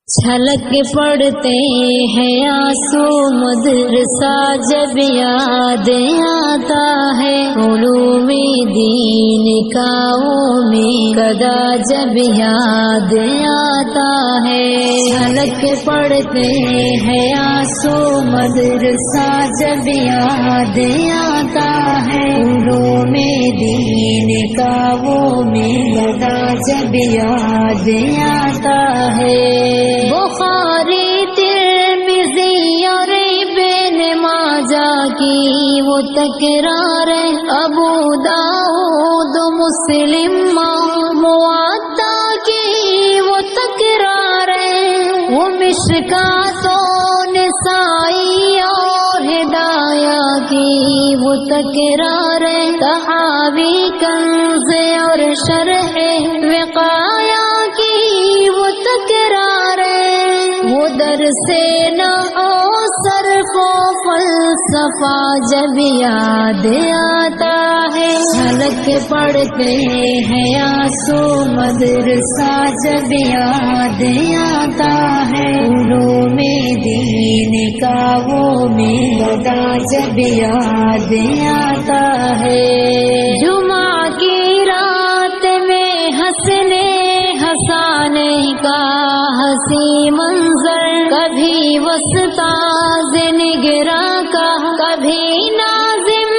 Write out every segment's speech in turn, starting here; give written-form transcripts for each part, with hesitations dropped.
چھلک پڑتے ہیں آنسو مدرسہ جب یاد آتا ہے، علوم دین کا قدا جب یاد آتا ہے۔ چھلک پڑتے ہیں آنسو مدرسہ جب یاد آتا ہے، علوم دین کا قدا جب یاد آتا ہے۔ بخاری ترمذی اور ابن ماجہ کی وہ تکرار ہے، ابو داؤد مسلم موطا کی وہ تکرار ہے، وہ مشکوٰۃ و نسائی اور ہدایہ کی وہ تکرار ہے، تحاوی کنز اور شرح وقایہ کی وہ تکرار ہے، وہ درس نحو صرف و فلسفہ جب یاد آتا ہے، چھلک پڑتے ہیں آنسو مدرسہ جب یاد آتا ہے، علوم دین کا قدا جب یاد آتا ہے۔ جمعہ کی رات میں ہنسنے ہنسانے کا ہنسی منظر، کبھی وسطاذ نگراں کا، کبھی ناظم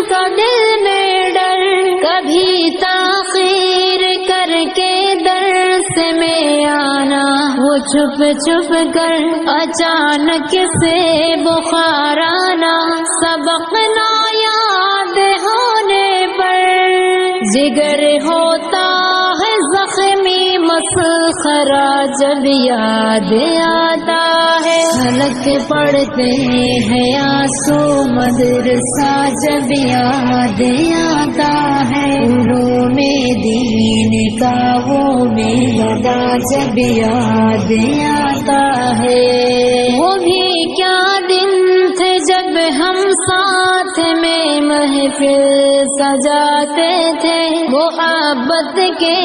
کا دل میں ڈر، کبھی تاخیر کر کے درس میں آنا، وہ چھپ چھپ کر اچانک سے بخار آنا، سبق نہ یاد ہونے پر جگر ہوتا ہے زخمی مسخرہ جب یاد آتا ہے، چھلک پڑتے ہیں آنسو مدرسہ جب یاد آتا ہے، علوم دین کا قدا جب یاد آتا ہے۔ وہ بھی کیا دن تھے جب ہم ساتھ میں محفل سجاتے تھے، محبت کے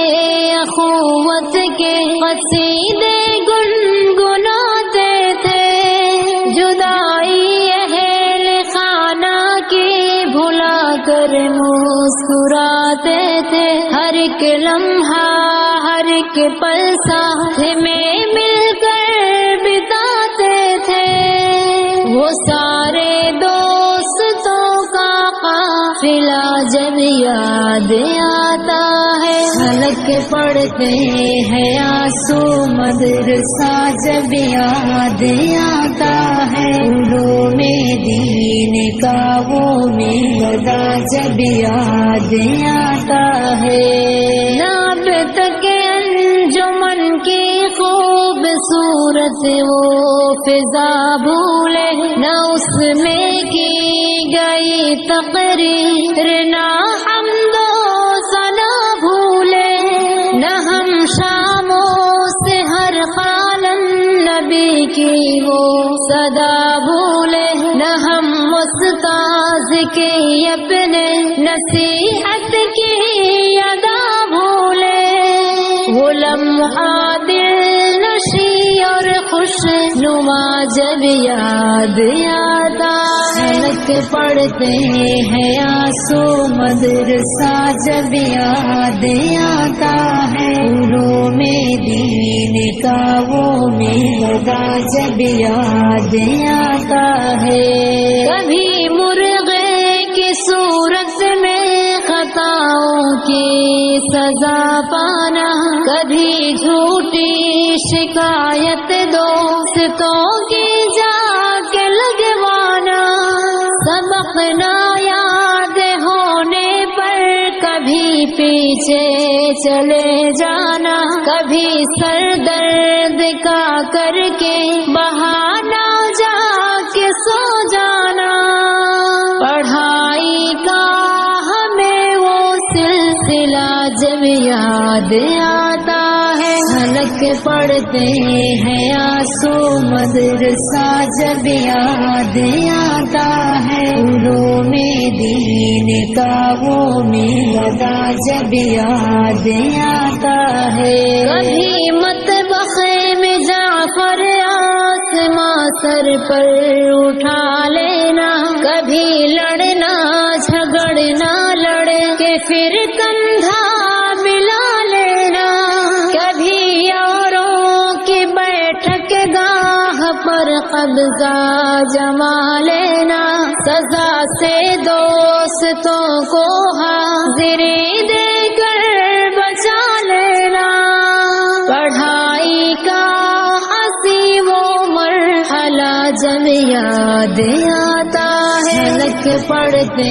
اخوت کے قصیدے گنگناتے تھے، جدائی اہل خانہ کی بھلا کر مسکراتے تھے، ہر ایک لمحہ ہر ایک پل ساتھ میں مل کر بتاتے تھے، وہ سارے دوستوں کا قافلہ جب یاد آتا ہے، چھلک پڑتے ہیں آنسو مدرسہ جب یاد آتا ہے، علوم دین کا قدا جب یاد آتا ہے۔ ناب تک انجمن کی خوبصورت وہ فضا بھولے، نہ اس میں کی گئی تقریر، نہ حمد و ثنا بھولے، نہ ہم شاموں سے ہر قالم نبی کی وہ صدا بھولے، نہ ہم استاذ کی اپنے نصیحت کی ادا بھولے، وہ لمحہ دل نشی اور خوش نما جب یاد آتا ہے، چھلک پڑتے ہیں آنسو مدرسہ جب یاد آتا ہے، علوم دین کا قدا جب یاد آتا ہے۔ کبھی مرغے کی صورت میں خطاؤں کی سزا پانا، کبھی جھوٹی شکایت دوستوں کی جا کے لگوانا، سبق نہ یاد ہونے پر کبھی پیچھے چلے جانا، کبھی سر درد کا کر کے بہانا جا کے سو جانا، پڑھائی کا ہمیں وہ سلسلہ جب یاد آتا ہے، چھلک پڑتے ہیں آنسو مدرسہ جب یاد آتا ہے، علوم دین کا قدا جب یاد آتا ہے۔ کبھی مطبخ میں جعفر سر پر اٹھا لینا، کبھی لڑنا جھگڑنا لڑ کے پھر کندھا ملا لینا، کبھی اوروں کی بیٹھک گاہ پر قبضہ جما لینا، سزا سے دوستوں کو حاضری دے کر بچا لینا، پڑھائی کا ہنسی وہ مرحلہ جب یاد آتا ہے، جھلک پڑتے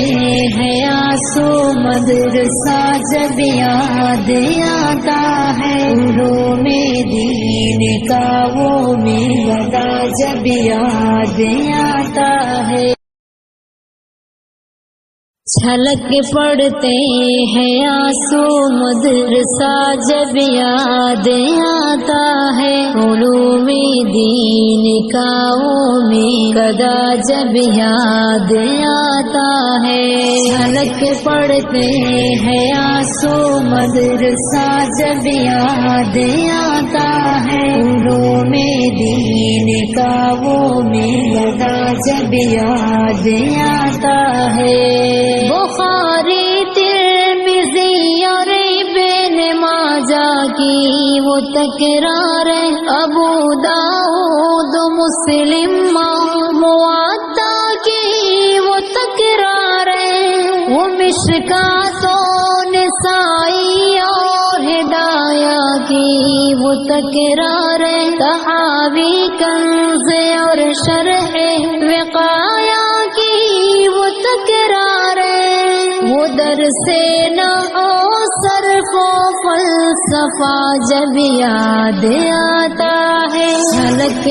ہیں آنسو مدرسہ جب یاد آتا ہے، علوم دین کا وہ میوہ جب یاد آتا ہے، جھلک پڑتے ہیں آنسو مدرسہ جب یاد آتا ہے، علوم دین کا وہ میوہ جب یاد آتا ہے، جھلک پڑتے ہیں آنسو مدرسہ جب یاد آتا ہے، علوم دین کا وہ میوہ جب یاد آتا ہے، بخاری ترمذی اور ابن ماجہ کی وہ تکرار ہے، ابو داؤد مسلم موطا کی وہ تکرار ہے، وہ مشکوٰۃ و نسائی اور ہدایہ کی وہ تکرار ہے، طحاوی کنز اور شرح وقایہ کی وہ تکرار ہے، وہ درس نحو صرف و فلسفہ جب یاد آتا ہے، جھلک